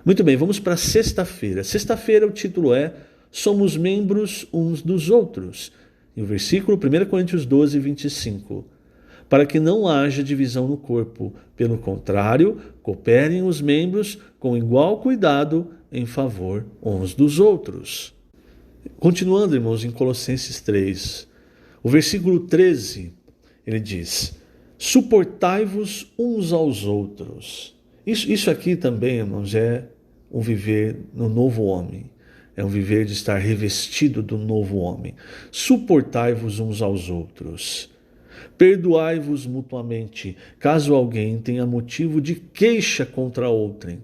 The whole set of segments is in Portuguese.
Muito bem, vamos para sexta-feira. Sexta-feira o título é Somos membros uns dos outros. E o versículo 1 Coríntios 12, 25. Para que não haja divisão no corpo. Pelo contrário, cooperem os membros com igual cuidado em favor uns dos outros. Continuando, irmãos, em Colossenses 3, o versículo 13, ele diz: suportai-vos uns aos outros. Isso aqui também, irmãos, é um viver no novo homem. É um viver de estar revestido do novo homem. Suportai-vos uns aos outros. Perdoai-vos mutuamente, caso alguém tenha motivo de queixa contra outrem.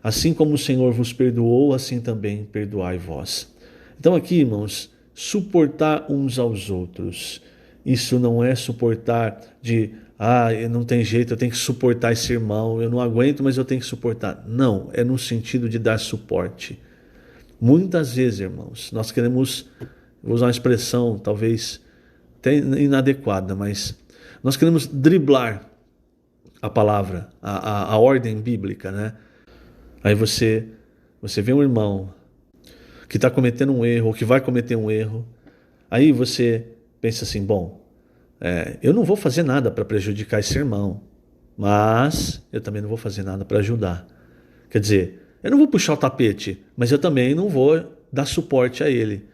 Assim como o Senhor vos perdoou, assim também perdoai vós. Então aqui, irmãos, suportar uns aos outros. Isso não é suportar de, não tem jeito, eu tenho que suportar esse irmão, eu não aguento, mas eu tenho que suportar. Não, é no sentido de dar suporte. Muitas vezes, irmãos, nós queremos, vou usar uma expressão talvez até inadequada, mas nós queremos driblar a palavra, a ordem bíblica, né? Aí você vê um irmão que está cometendo um erro, ou que vai cometer um erro, aí você pensa assim, eu não vou fazer nada para prejudicar esse irmão, mas eu também não vou fazer nada para ajudar. Quer dizer, eu não vou puxar o tapete, mas eu também não vou dar suporte a ele.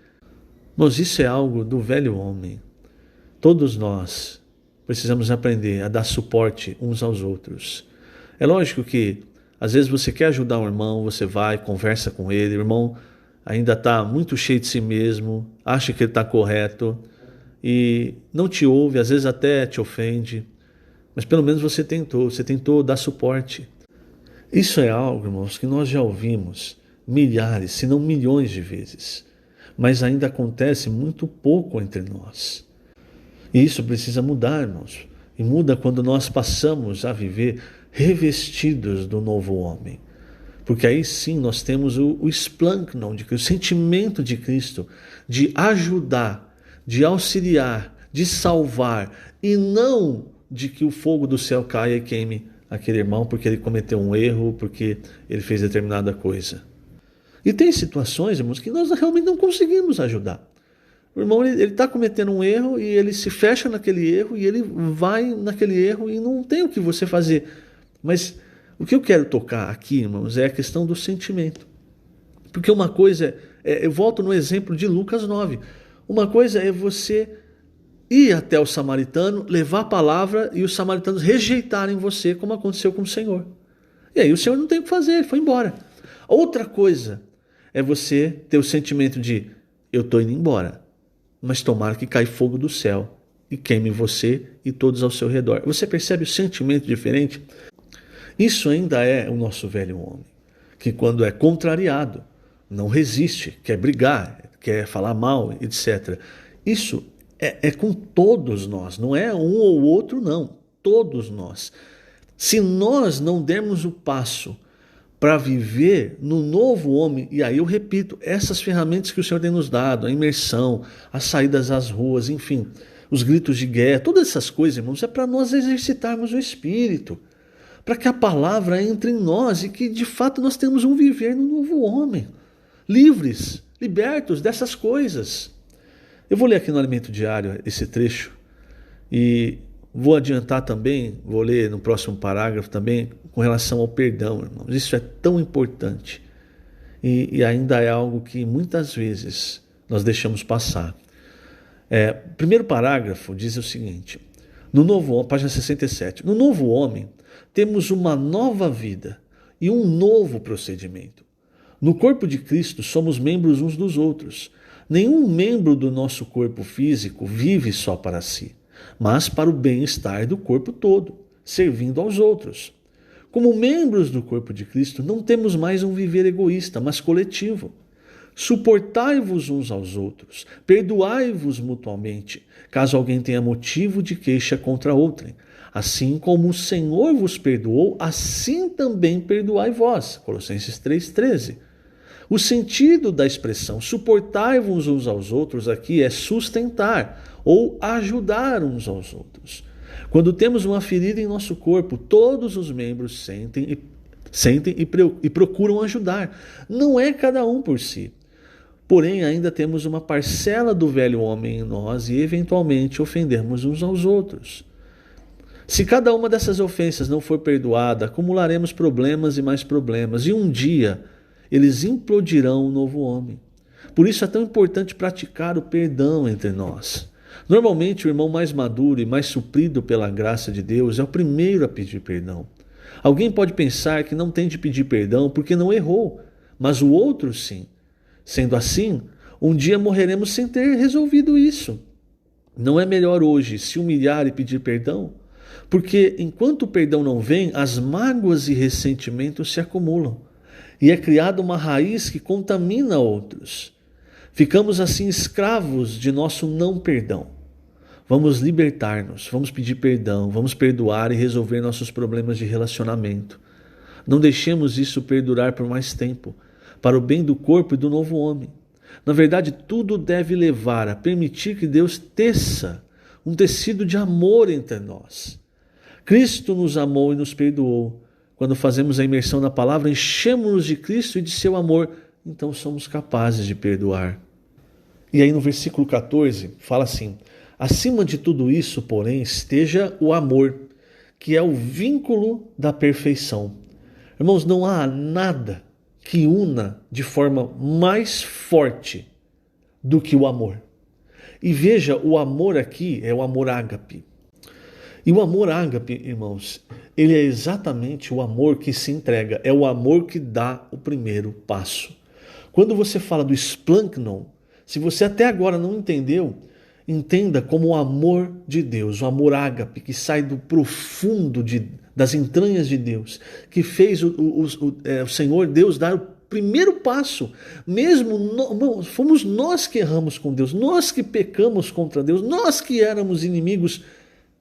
Mas isso é algo do velho homem. Todos nós precisamos aprender a dar suporte uns aos outros. É lógico que, às vezes você quer ajudar um irmão, você vai, conversa com ele, o irmão ainda está muito cheio de si mesmo, acha que ele está correto e não te ouve, às vezes até te ofende, mas pelo menos você tentou dar suporte. Isso é algo, irmãos, que nós já ouvimos milhares, se não milhões de vezes, mas ainda acontece muito pouco entre nós. E isso precisa mudar, irmãos, e muda quando nós passamos a viver revestidos do novo homem. Porque aí sim nós temos o splanknon de Cristo, o sentimento de Cristo, de ajudar, de auxiliar, de salvar, e não de que o fogo do céu caia e queime aquele irmão porque ele cometeu um erro, porque ele fez determinada coisa. E tem situações, irmãos, que nós realmente não conseguimos ajudar. O irmão ele está cometendo um erro e ele se fecha naquele erro e ele vai naquele erro e não tem o que você fazer. Mas o que eu quero tocar aqui, irmãos, é a questão do sentimento. Porque uma coisa, eu volto no exemplo de Lucas 9. Uma coisa é você ir até o samaritano, levar a palavra e os samaritanos rejeitarem você, como aconteceu com o Senhor. E aí o Senhor não tem o que fazer, ele foi embora. Outra coisa é você ter o sentimento de, eu estou indo embora, mas tomara que caia fogo do céu e queime você e todos ao seu redor. Você percebe o sentimento diferente? Isso ainda é o nosso velho homem, que quando é contrariado, não resiste, quer brigar, quer falar mal, etc. Isso é com todos nós, não é um ou outro, não. Todos nós. Se nós não dermos o passo para viver no novo homem, e aí eu repito, essas ferramentas que o Senhor tem nos dado, a imersão, as saídas às ruas, enfim, os gritos de guerra, todas essas coisas, irmãos, é para nós exercitarmos o Espírito, para que a palavra entre em nós e que de fato nós temos um viver no novo homem, livres, libertos dessas coisas. Eu vou ler aqui no Alimento Diário esse trecho e vou adiantar também, vou ler no próximo parágrafo também com relação ao perdão, irmãos. Isso é tão importante e ainda é algo que muitas vezes nós deixamos passar. Primeiro parágrafo diz o seguinte, página 67, no novo homem temos uma nova vida e um novo procedimento. No corpo de Cristo somos membros uns dos outros. Nenhum membro do nosso corpo físico vive só para si, mas para o bem-estar do corpo todo, servindo aos outros. Como membros do corpo de Cristo, não temos mais um viver egoísta, mas coletivo. Suportai-vos uns aos outros, perdoai-vos mutuamente, caso alguém tenha motivo de queixa contra outrem. Assim como o Senhor vos perdoou, assim também perdoai vós. Colossenses 3,13. O sentido da expressão suportai-vos uns aos outros aqui é sustentar ou ajudar uns aos outros. Quando temos uma ferida em nosso corpo, todos os membros sentem e sentem e procuram ajudar. Não é cada um por si. Porém, ainda temos uma parcela do velho homem em nós e eventualmente ofendemos uns aos outros. Se cada uma dessas ofensas não for perdoada, acumularemos problemas e mais problemas, e um dia eles implodirão um novo homem. Por isso é tão importante praticar o perdão entre nós. Normalmente, o irmão mais maduro e mais suprido pela graça de Deus é o primeiro a pedir perdão. Alguém pode pensar que não tem de pedir perdão porque não errou, mas o outro sim. Sendo assim, um dia morreremos sem ter resolvido isso. Não é melhor hoje se humilhar e pedir perdão? Porque enquanto o perdão não vem, as mágoas e ressentimentos se acumulam. E é criada uma raiz que contamina outros. Ficamos assim escravos de nosso não perdão. Vamos libertar-nos, vamos pedir perdão, vamos perdoar e resolver nossos problemas de relacionamento. Não deixemos isso perdurar por mais tempo, para o bem do corpo e do novo homem. Na verdade, tudo deve levar a permitir que Deus teça um tecido de amor entre nós. Cristo nos amou e nos perdoou. Quando fazemos a imersão na palavra, enchemos-nos de Cristo e de seu amor, então somos capazes de perdoar. E aí no versículo 14 fala assim: acima de tudo isso, porém, esteja o amor, que é o vínculo da perfeição. Irmãos, não há nada que una de forma mais forte do que o amor. E veja, o amor aqui é o amor ágape. E o amor ágape, irmãos, ele é exatamente o amor que se entrega, é o amor que dá o primeiro passo. Quando você fala do splanknon, se você até agora não entendeu, entenda como o amor de Deus, o amor ágape, que sai do profundo das entranhas de Deus, que fez o Senhor Deus dar o primeiro passo. Fomos nós que erramos com Deus, nós que pecamos contra Deus, nós que éramos inimigos,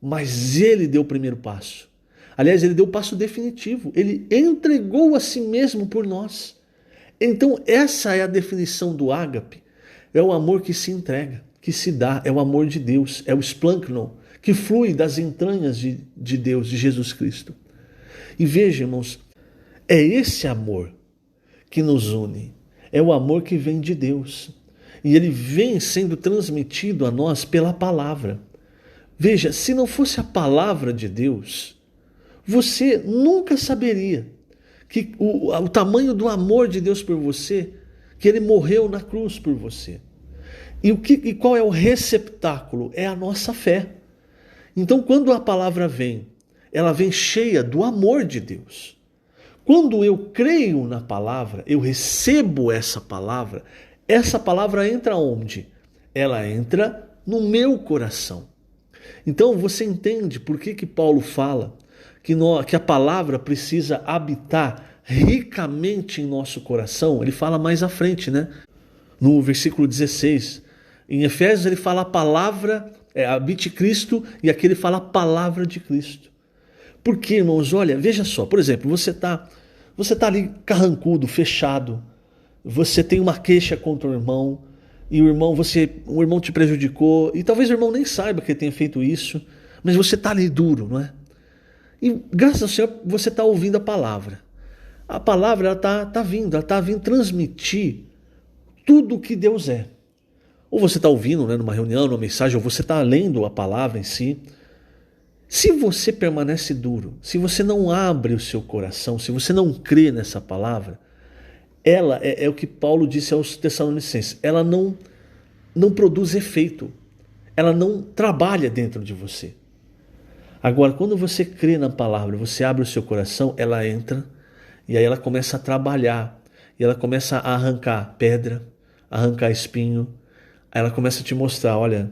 mas Ele deu o primeiro passo. Aliás, Ele deu o passo definitivo, Ele entregou a si mesmo por nós. Então essa é a definição do ágape, é o amor que se entrega, que se dá, é o amor de Deus, é o splanknon, que flui das entranhas de Deus, de Jesus Cristo. E veja, irmãos, é esse amor que nos une, é o amor que vem de Deus. E ele vem sendo transmitido a nós pela palavra. Veja, se não fosse a palavra de Deus, você nunca saberia que o tamanho do amor de Deus por você, que ele morreu na cruz por você. E qual é o receptáculo? É a nossa fé. Então, quando a palavra vem, ela vem cheia do amor de Deus. Quando eu creio na palavra, eu recebo essa palavra entra onde? Ela entra no meu coração. Então, você entende por que Paulo fala que a palavra precisa habitar ricamente em nosso coração? Ele fala mais à frente, né? No versículo 16. Em Efésios ele fala a palavra, habite Cristo, e aqui ele fala a palavra de Cristo. Por quê, irmãos? Olha, veja só, por exemplo, você tá ali carrancudo, fechado, você tem uma queixa contra o irmão, e o irmão te prejudicou, e talvez o irmão nem saiba que ele tenha feito isso, mas você está ali duro, não é? E graças ao Senhor você está ouvindo a palavra. A palavra ela está vindo transmitir tudo o que Deus é. Ou você está ouvindo, né, numa reunião, numa mensagem, ou você está lendo a palavra em si. Se você permanece duro, se você não abre o seu coração, se você não crê nessa palavra, ela é o que Paulo disse aos Tessalonicenses, ela não produz efeito, ela não trabalha dentro de você. Agora, quando você crê na palavra, você abre o seu coração, ela entra e aí ela começa a trabalhar, e ela começa a arrancar pedra, arrancar espinho, aí ela começa a te mostrar, olha,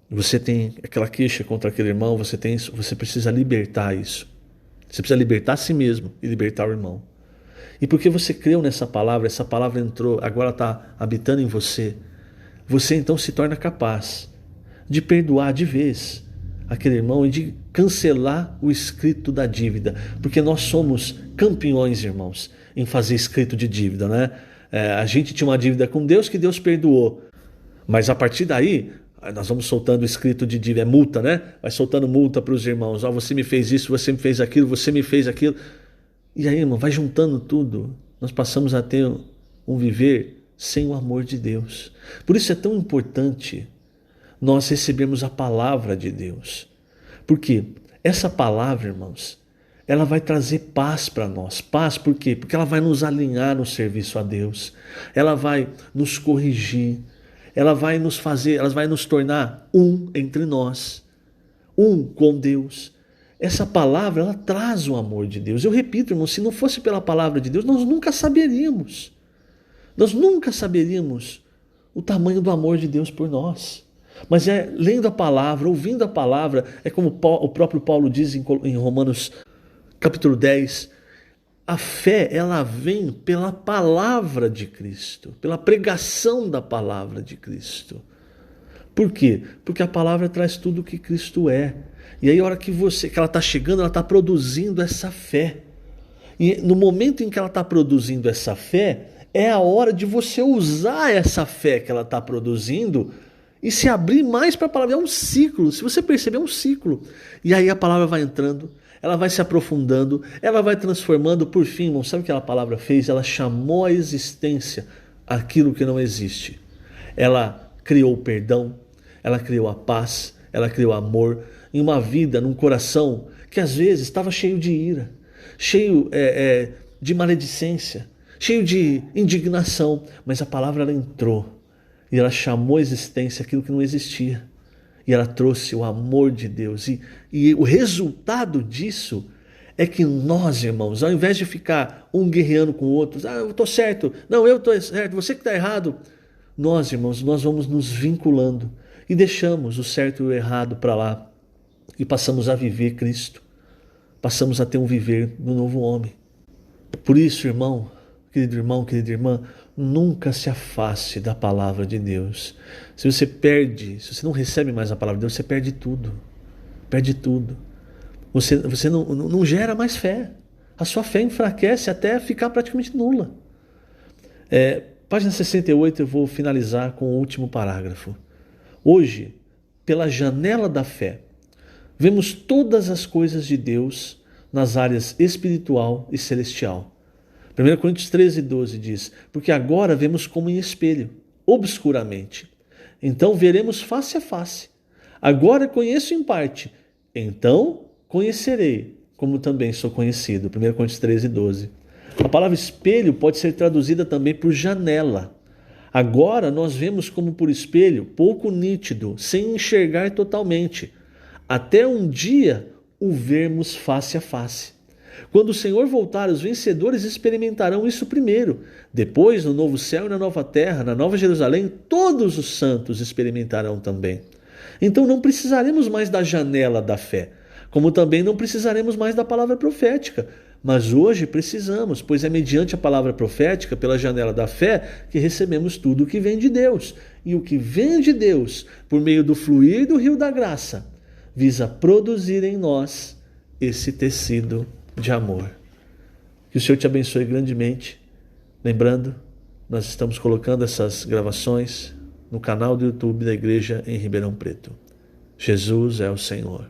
você tem aquela queixa contra aquele irmão, você tem isso, você precisa libertar isso. Você precisa libertar a si mesmo e libertar o irmão. E porque você creu nessa palavra, essa palavra entrou, agora está habitando em você, você então se torna capaz de perdoar de vez aquele irmão e de cancelar o escrito da dívida. Porque nós somos campeões, irmãos, em fazer escrito de dívida, né? A gente tinha uma dívida com Deus que Deus perdoou. Mas a partir daí, nós vamos soltando escrito de dívida, é multa, né? Vai soltando multa para os irmãos. Você me fez isso, você me fez aquilo, você me fez aquilo. E aí, irmão, vai juntando tudo. Nós passamos a ter um viver sem o amor de Deus. Por isso é tão importante nós recebermos a palavra de Deus. Porque essa palavra, irmãos, ela vai trazer paz para nós. Paz por quê? Porque ela vai nos alinhar no serviço a Deus. Ela vai nos corrigir. Ela vai nos tornar um entre nós. Um com Deus. Essa palavra, ela traz o amor de Deus. Eu repito, irmão, se não fosse pela palavra de Deus, nós nunca saberíamos. Nós nunca saberíamos o tamanho do amor de Deus por nós. Mas é lendo a palavra, ouvindo a palavra, é como o próprio Paulo diz em Romanos capítulo 10, a fé, ela vem pela palavra de Cristo, pela pregação da palavra de Cristo. Por quê? Porque a palavra traz tudo o que Cristo é. E aí a hora que ela está chegando, ela está produzindo essa fé. E no momento em que ela está produzindo essa fé, é a hora de você usar essa fé que ela está produzindo e se abrir mais para a palavra. É um ciclo, se você perceber, é um ciclo. E aí a palavra vai entrando, ela vai se aprofundando, ela vai transformando, por fim, irmão, sabe o que a palavra fez? Ela chamou à existência aquilo que não existe. Ela criou o perdão, ela criou a paz, ela criou amor, em uma vida, num coração que às vezes estava cheio de ira, cheio de maledicência, cheio de indignação, mas a palavra ela entrou e ela chamou à existência aquilo que não existia e ela trouxe o amor de Deus e o resultado disso é que nós, irmãos, ao invés de ficar um guerreando com o outro, eu estou certo, não, eu estou certo, você que está errado, nós, irmãos, nós vamos nos vinculando e deixamos o certo e o errado para lá e passamos a viver Cristo, passamos a ter um viver no novo homem. Por isso, irmão, querida irmã, nunca se afaste da palavra de Deus. Se você não recebe mais a palavra de Deus, você perde tudo. Perde tudo. Você não gera mais fé. A sua fé enfraquece até ficar praticamente nula. Página 68, eu vou finalizar com o último parágrafo. Hoje, pela janela da fé, vemos todas as coisas de Deus nas áreas espiritual e celestial. 1 Coríntios 13:12 diz, porque agora vemos como em espelho, obscuramente. Então veremos face a face. Agora conheço em parte, então conhecerei, como também sou conhecido. 1 Coríntios 13:12. A palavra espelho pode ser traduzida também por janela. Agora nós vemos como por espelho, pouco nítido, sem enxergar totalmente, até um dia o vermos face a face. Quando o Senhor voltar, os vencedores experimentarão isso primeiro. Depois, no novo céu e na nova terra, na nova Jerusalém, todos os santos experimentarão também. Então não precisaremos mais da janela da fé, como também não precisaremos mais da palavra profética. Mas hoje precisamos, pois é mediante a palavra profética, pela janela da fé, que recebemos tudo o que vem de Deus. E o que vem de Deus, por meio do fluir do rio da graça, visa produzir em nós esse tecido de amor. Que o Senhor te abençoe grandemente. Lembrando, nós estamos colocando essas gravações no canal do YouTube da Igreja em Ribeirão Preto. Jesus é o Senhor.